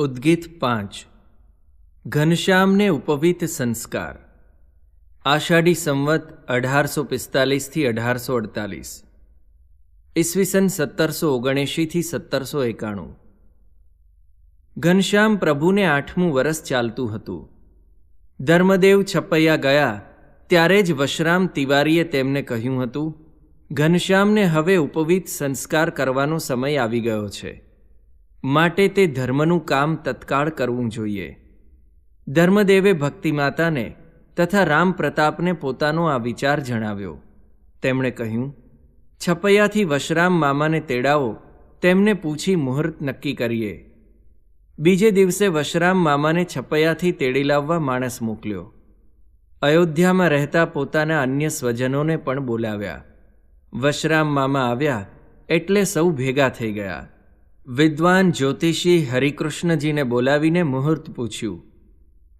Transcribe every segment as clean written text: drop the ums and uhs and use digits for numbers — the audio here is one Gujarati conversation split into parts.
ઉદ્ગીત 5 ઘનશ્યામને ઉપવિત સંસ્કાર. આષાઢી સંવત 1845 થી 1848, ઈસવીસન 1779 થી 1791. ઘનશ્યામ પ્રભુને 8મું વરસ ચાલતું હતું. ધર્મદેવ છપૈયા ગયા ત્યારે જ વશરામ તિવારીએ તેમને કહ્યું હતું, ઘનશ્યામને હવે ઉપવિત સંસ્કાર કરવાનો સમય આવી ગયો છે, માટે તે ધર્મનું કામ તત્કાળ કરવું જોઈએ. ધર્મદેવે ભક્તિમાતાને તથા રામ પ્રતાપને પોતાનો આ વિચાર જણાવ્યો. તેમણે કહ્યું, છપૈયાથી વશરામ મામાને તેડાવો, તેમને પૂછી મુહૂર્ત નક્કી કરીએ. બીજે દિવસે વશરામ મામાને છપૈયાથી તેડી લાવવા માણસ મોકલ્યો. અયોધ્યામાં રહેતા પોતાના અન્ય સ્વજનોને પણ બોલાવ્યા. વશરામ મામા આવ્યા એટલે સૌ ભેગા થઈ ગયા. વિદ્વાન જ્યોતિષી હરિકૃષ્ણજીને બોલાવીને મુહૂર્ત પૂછ્યું.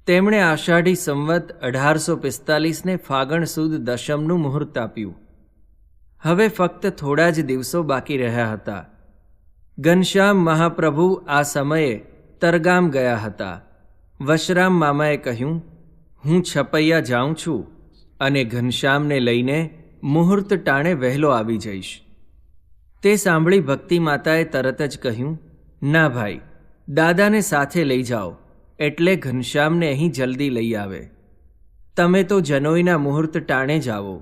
તેમણે આષાઢી સંવત 1845ને ફાગણ સુદ દશમનું મુહૂર્ત આપ્યું. હવે ફક્ત થોડા જ દિવસો બાકી રહ્યા હતા. ઘનશ્યામ મહાપ્રભુ આ સમયે તરગામ ગયા હતા. વશરામ મામાએ કહ્યું, હું છપૈયા જાઉં છું અને ઘનશ્યામને લઈને મુહૂર્ત ટાણે વહેલો આવી જઈશ. તે સાંભળી ભક્તિ માતાએ તરત જ કહ્યું, ના ભાઈ, દાદાને સાથે લઈ જાઓ એટલે ઘનશ્યામને અહીં જલ્દી લઈ આવે. તમે તો જનોઈના મુહૂર્ત ટાણે જ આવો.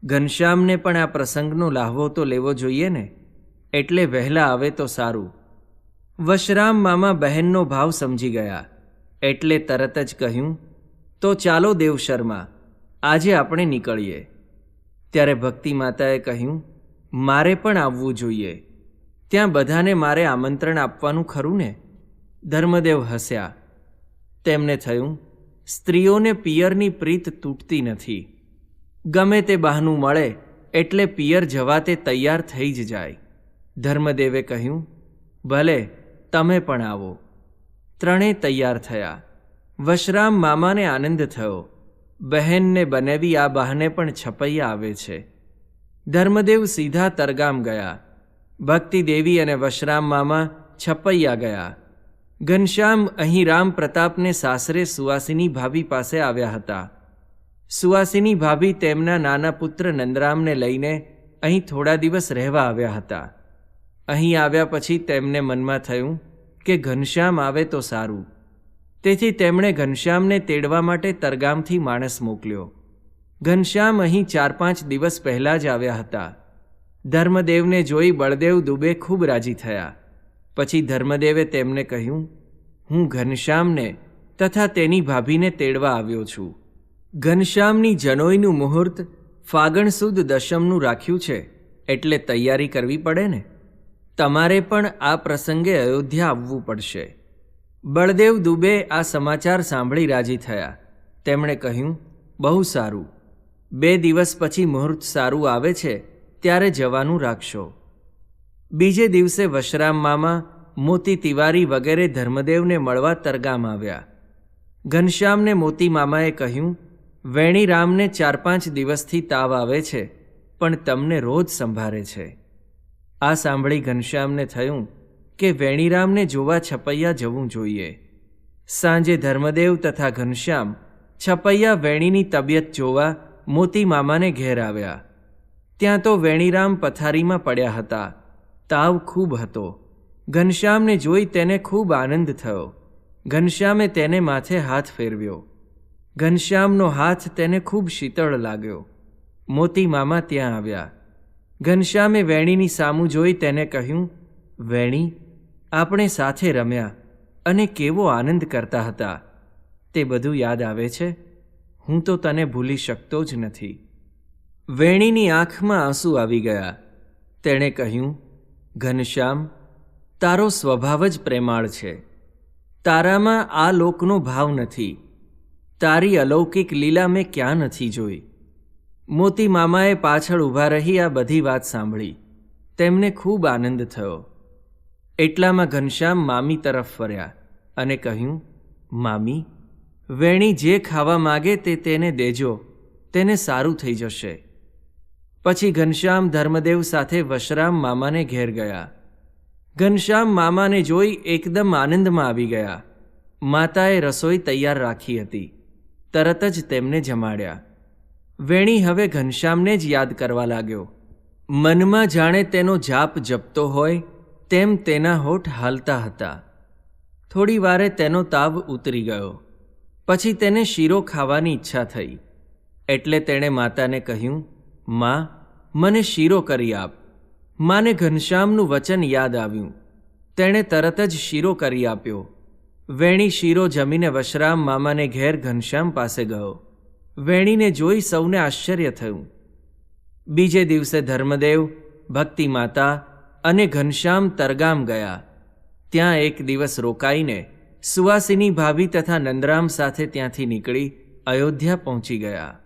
ઘનશ્યામને પણ આ પ્રસંગનો લાહવો તો લેવો જોઈએ ને, એટલે વહેલા આવે તો સારું. વશરામ મામા બહેનનો ભાવ સમજી ગયા એટલે તરત જ કહ્યું, તો ચાલો દેવશર્મા, આજે આપણે નીકળીએ. ત્યારે ભક્તિ માતાએ કહ્યું, મારે પણ આવવું જોઈએ. ત્યાં બધાને મારે આમંત્રણ આપવાનું ખરું ને? ધર્મદેવ હસ્યા. તેમને થયું, સ્ત્રીઓને પિયરની પ્રીત તૂટતી નથી. ગમે તે બહાનું મળે એટલે પિયર જવા તે તૈયાર થઈ જ જાય. ધર્મદેવે કહ્યું, ભલે, તમે પણ આવો. ત્રણેય તૈયાર થયા. વશરામ મામાને આનંદ થયો, બહેનને બનેવી આ બહાને પણ છપૈયા આવે છે. ધર્મદેવ સીધા તરગામ ગયા. ભક્તિ દેવી અને વશરામ મામા છપૈયા ગયા. ઘનશ્યામ અહીં રામ પ્રતાપને સાસરે સુવાસિની ભાભી પાસે આવ્યા હતા. સુવાસિની ભાભી તેમના નાના પુત્ર નંદરામને લઈને અહીં થોડા દિવસ રહેવા આવ્યા હતા. અહીં આવ્યા પછી તેમને મનમાં થયું કે ઘનશ્યામ આવે તો સારું. તેથી તેમણે ઘનશ્યામને તેડવા માટે તરગામથી માણસ મોકલ્યો. ઘનશ્યામ અહીં 4-5 દિવસ પહેલાં જ આવ્યા હતા. ધર્મદેવને જોઈ બળદેવ દુબે ખૂબ રાજી થયા. પછી ધર્મદેવે તેમને કહ્યું, હું ઘનશ્યામને તથા તેની ભાભીને તેડવા આવ્યો છું. ઘનશ્યામની જનોઈનું મુહૂર્ત ફાગણ સુદ દશમનું રાખ્યું છે, એટલે તૈયારી કરવી પડે ને. તમારે પણ આ પ્રસંગે અયોધ્યા આવવું પડશે. બળદેવ દુબે આ સમાચાર સાંભળી રાજી થયા. તેમણે કહ્યું, બહુ સારું. 2 દિવસ પછી મુહૂર્ત સારું આવે છે ત્યારે જવાનું રાખશો. બીજે દિવસે વશરામ મામા, મોતી તિવારી વગેરે ધર્મદેવને મળવા તરગામ આવ્યા. ઘનશ્યામને મોતી મામાએ કહ્યું, વેણીરામને 4-5 દિવસથી તાવ આવે છે, પણ તમને રોજ સંભાળે છે. આ સાંભળી ઘનશ્યામને થયું કે વેણીરામને જોવા છપૈયા જવું જોઈએ. સાંજે ધર્મદેવ તથા ઘનશ્યામ છપૈયા વેણીની તબિયત જોવા મોતી મામાને ઘેર આવ્યા. ત્યાં તો વેણીરામ પથારીમાં પડ્યા હતા. તાવ ખૂબ હતો. ઘનશ્યામને જોઈ તેને ખૂબ આનંદ થયો. ઘનશ્યામે તેને માથે હાથ ફેરવ્યો. ઘનશ્યામનો હાથ તેને ખૂબ શીતળ લાગ્યો. મોતી મામા ત્યાં આવ્યા. ઘનશ્યામે વેણીની સામું જોઈ તેને કહ્યું, વેણી, આપણે સાથે રમ્યા અને કેવો આનંદ કરતા હતા. તે બધું યાદ આવે છે? હું તો તને ભૂલી શકતો જ નથી. વેણીની આંખમાં આંસુ આવી ગયા. તેણે કહ્યું, ઘનશ્યામ, તારો સ્વભાવ જ પ્રેમાળ છે. તારામાં આ લોકનો ભાવ નથી. તારી અલૌકિક લીલા મેં ક્યાં નથી જોઈ. મોતી મામાએ પાછળ ઊભા રહી આ બધી વાત સાંભળી. તેમને ખૂબ આનંદ થયો. એટલામાં ઘનશ્યામ મામી તરફ ફર્યા અને કહ્યું, મામી, વેણી જે ખાવા માગે તે તેને દેજો, તેને સારું થઈ જશે. પછી ઘનશ્યામ ધર્મદેવ સાથે વશરામ મામાને ઘેર ગયા. ઘનશ્યામ મામાને જોઈ એકદમ આનંદમાં આવી ગયા. માતાએ રસોઈ તૈયાર રાખી હતી. તરત જ તેમને જમાડ્યા. વેણી હવે ઘનશ્યામને જ યાદ કરવા લાગ્યો. મનમાં જાણે તેનો જાપ જપતો હોય તેમ તેના હોઠ હાલતા હતા. થોડી વારે તેનો તાવ ઉતરી ગયો. પછી તેને શીરો ખાવાની ઈચ્છા થઈ. એટલે તેણે માતાને કહ્યું, માં, મને શીરો કરી આપ. માને ઘનશ્યામનું વચન યાદ આવ્યું. તેણે તરત જ શીરો કરી આપ્યો. વેણી શીરો જમીને વશરામ મામાને ઘેર ઘનશ્યામ પાસે ગયો. વેણીને જોઈ સૌને આશ્ચર્ય થયું. બીજે દિવસે ધર્મદેવ, ભક્તિ માતા અને ઘનશ્યામ તરગામ ગયા. ત્યાં એક દિવસ રોકાઈને સુવાસિની ભાભી તથા નંદરામ સાથે ત્યાંથી નીકળી અયોધ્યા પહોંચી ગયા.